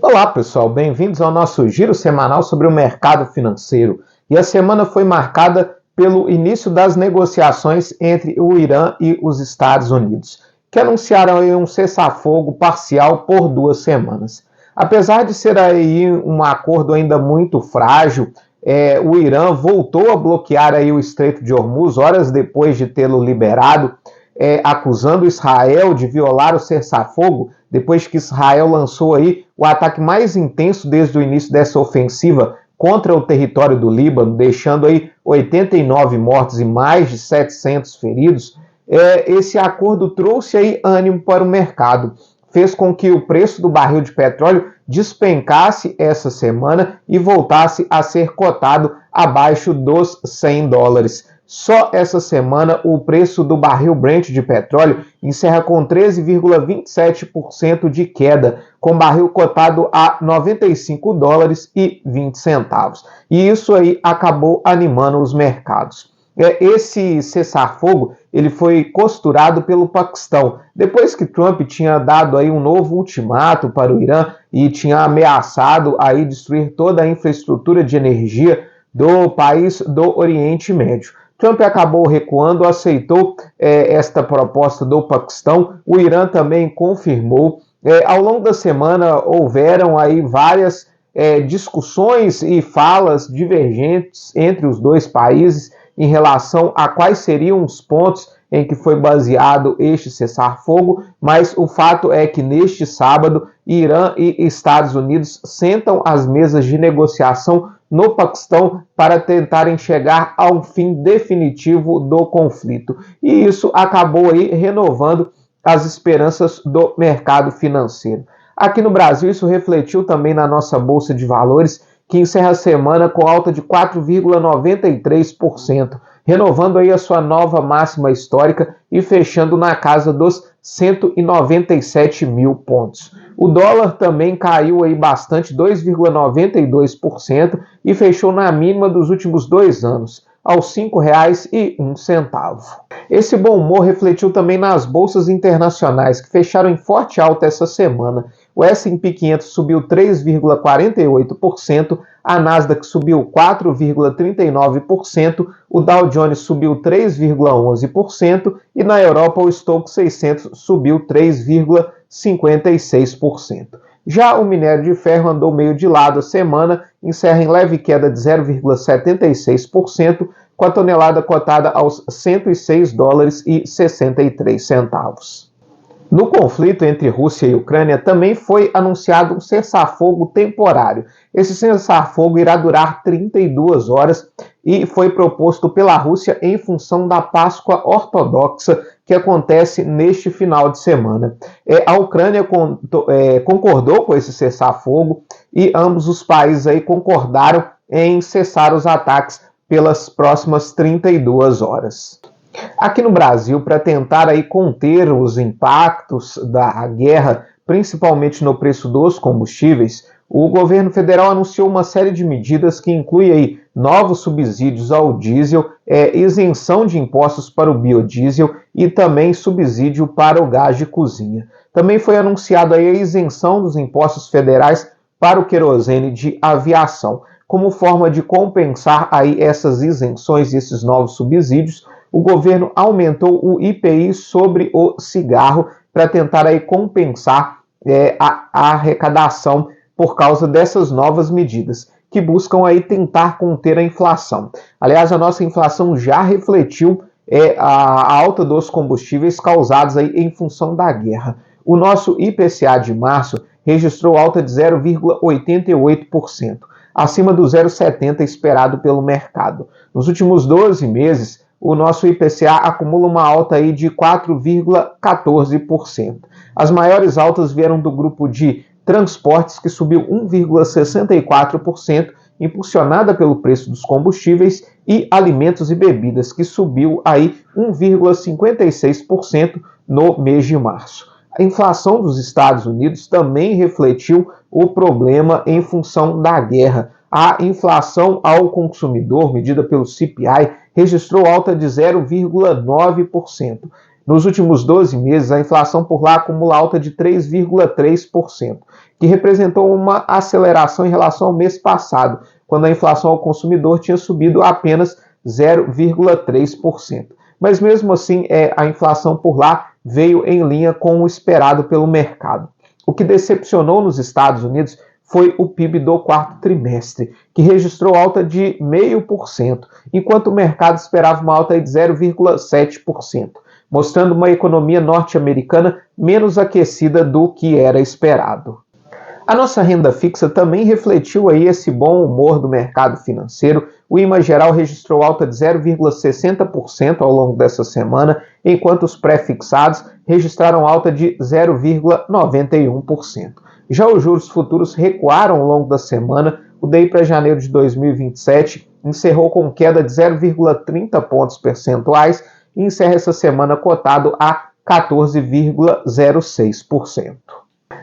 Olá pessoal, bem-vindos ao nosso giro semanal sobre o mercado financeiro. E a semana foi marcada pelo início das negociações entre o Irã e os Estados Unidos, que anunciaram aí um cessar-fogo parcial por 2 semanas. Apesar de ser aí um acordo ainda muito frágil, o Irã voltou a bloquear aí o Estreito de Hormuz horas depois de tê-lo liberado, acusando Israel de violar o cessar-fogo, depois que Israel lançou aí o ataque mais intenso desde o início dessa ofensiva contra o território do Líbano, deixando aí 89 mortos e mais de 700 feridos. Esse acordo trouxe aí ânimo para o mercado, fez com que o preço do barril de petróleo despencasse essa semana e voltasse a ser cotado abaixo dos $100. Só essa semana, o preço do barril Brent de petróleo encerra com 13,27% de queda, com barril cotado a $95,20. E isso aí acabou animando os mercados. Esse cessar-fogo ele foi costurado pelo Paquistão, depois que Trump tinha dado aí um novo ultimato para o Irã e tinha ameaçado aí destruir toda a infraestrutura de energia do país do Oriente Médio. Trump acabou recuando, aceitou esta proposta do Paquistão. O Irã também confirmou. Ao longo da semana houveram aí várias discussões e falas divergentes entre os dois países em relação a quais seriam os pontos em que foi baseado este cessar-fogo, mas o fato é que neste sábado, Irã e Estados Unidos sentam às mesas de negociação no Paquistão para tentarem chegar a um fim definitivo do conflito. E isso acabou aí renovando as esperanças do mercado financeiro. Aqui no Brasil, isso refletiu também na nossa Bolsa de Valores, que encerra a semana com alta de 4,93%, renovando aí a sua nova máxima histórica e fechando na casa dos 197 mil pontos. O dólar também caiu aí bastante, 2,92%, e fechou na mínima dos últimos 2 anos, aos R$ 5,01. Esse bom humor refletiu também nas bolsas internacionais, que fecharam em forte alta essa semana. O S&P 500 subiu 3,48%, a Nasdaq subiu 4,39%, o Dow Jones subiu 3,11% e na Europa o Stoxx 600 subiu 3,56%. Já o minério de ferro andou meio de lado a semana, encerra em leve queda de 0,76%, com a tonelada cotada aos R$ 106,63. No conflito entre Rússia e Ucrânia também foi anunciado um cessar-fogo temporário. Esse cessar-fogo irá durar 32 horas e foi proposto pela Rússia em função da Páscoa Ortodoxa que acontece neste final de semana. A Ucrânia concordou com esse cessar-fogo e ambos os países aí concordaram em cessar os ataques pelas próximas 32 horas. Aqui no Brasil, para tentar aí conter os impactos da guerra, principalmente no preço dos combustíveis, o governo federal anunciou uma série de medidas que inclui aí novos subsídios ao diesel, isenção de impostos para o biodiesel e também subsídio para o gás de cozinha. Também foi anunciada aí a isenção dos impostos federais para o querosene de aviação. Como forma de compensar aí essas isenções e esses novos subsídios, o governo aumentou o IPI sobre o cigarro para tentar aí compensar a arrecadação por causa dessas novas medidas, que buscam aí tentar conter a inflação. Aliás, a nossa inflação já refletiu a alta dos combustíveis causados aí em função da guerra. O nosso IPCA de março registrou alta de 0,88%, acima do 0,70% esperado pelo mercado. Nos últimos 12 meses, o nosso IPCA acumula uma alta aí de 4,14%. As maiores altas vieram do grupo de transportes, que subiu 1,64%, impulsionada pelo preço dos combustíveis, e alimentos e bebidas, que subiu aí 1,56% no mês de março. A inflação dos Estados Unidos também refletiu o problema em função da guerra. A inflação ao consumidor, medida pelo CPI, registrou alta de 0,9%. Nos últimos 12 meses, a inflação por lá acumula alta de 3,3%, que representou uma aceleração em relação ao mês passado, quando a inflação ao consumidor tinha subido apenas 0,3%. Mas mesmo assim, a inflação por lá veio em linha com o esperado pelo mercado. O que decepcionou nos Estados Unidos foi o PIB do quarto trimestre, que registrou alta de 0,5%, enquanto o mercado esperava uma alta de 0,7%, mostrando uma economia norte-americana menos aquecida do que era esperado. A nossa renda fixa também refletiu aí esse bom humor do mercado financeiro. O IMA geral registrou alta de 0,60% ao longo dessa semana, enquanto os pré-fixados registraram alta de 0,91%. Já os juros futuros recuaram ao longo da semana. O DI para janeiro de 2027 encerrou com queda de 0,30 pontos percentuais e encerra essa semana cotado a 14,06%.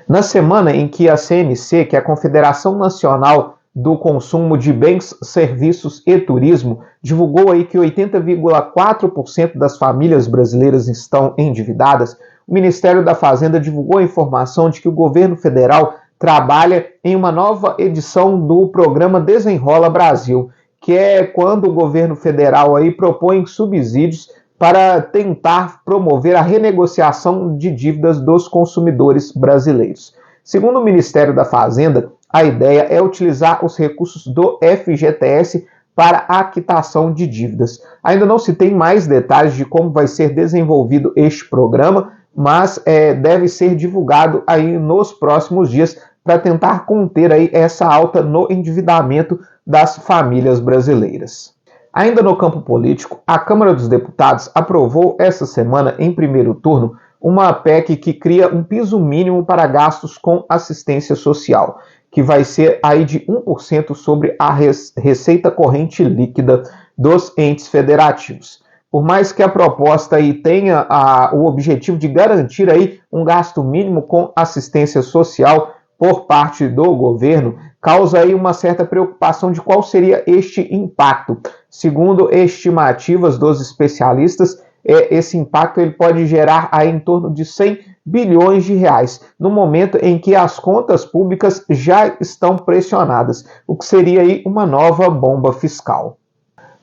Na semana em que a CNC, que é a Confederação Nacional do Consumo de Bens, Serviços e Turismo, divulgou aí que 80,4% das famílias brasileiras estão endividadas, o Ministério da Fazenda divulgou a informação de que o governo federal trabalha em uma nova edição do programa Desenrola Brasil, que é quando o governo federal aí propõe subsídios para tentar promover a renegociação de dívidas dos consumidores brasileiros. Segundo o Ministério da Fazenda, a ideia é utilizar os recursos do FGTS para a quitação de dívidas. Ainda não se tem mais detalhes de como vai ser desenvolvido este programa, mas deve ser divulgado aí nos próximos dias para tentar conter aí essa alta no endividamento das famílias brasileiras. Ainda no campo político, a Câmara dos Deputados aprovou essa semana, em primeiro turno, uma PEC que cria um piso mínimo para gastos com assistência social, que vai ser aí de 1% sobre a receita corrente líquida dos entes federativos. Por mais que a proposta aí tenha o objetivo de garantir aí um gasto mínimo com assistência social por parte do governo, causa aí uma certa preocupação de qual seria este impacto. Segundo estimativas dos especialistas, esse impacto ele pode gerar aí em torno de 100 bilhões de reais, no momento em que as contas públicas já estão pressionadas, o que seria aí uma nova bomba fiscal.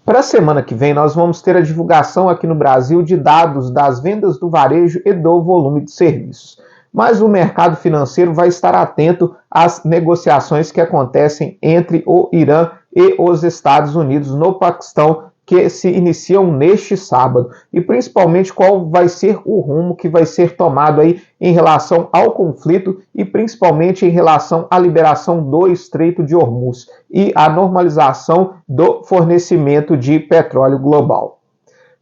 Para a semana que vem, nós vamos ter a divulgação aqui no Brasil de dados das vendas do varejo e do volume de serviços. Mas o mercado financeiro vai estar atento às negociações que acontecem entre o Irã e os Estados Unidos no Paquistão, que se iniciam neste sábado, e principalmente qual vai ser o rumo que vai ser tomado aí em relação ao conflito e principalmente em relação à liberação do Estreito de Hormuz e à normalização do fornecimento de petróleo global.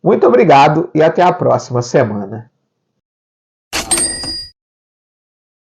Muito obrigado e até a próxima semana.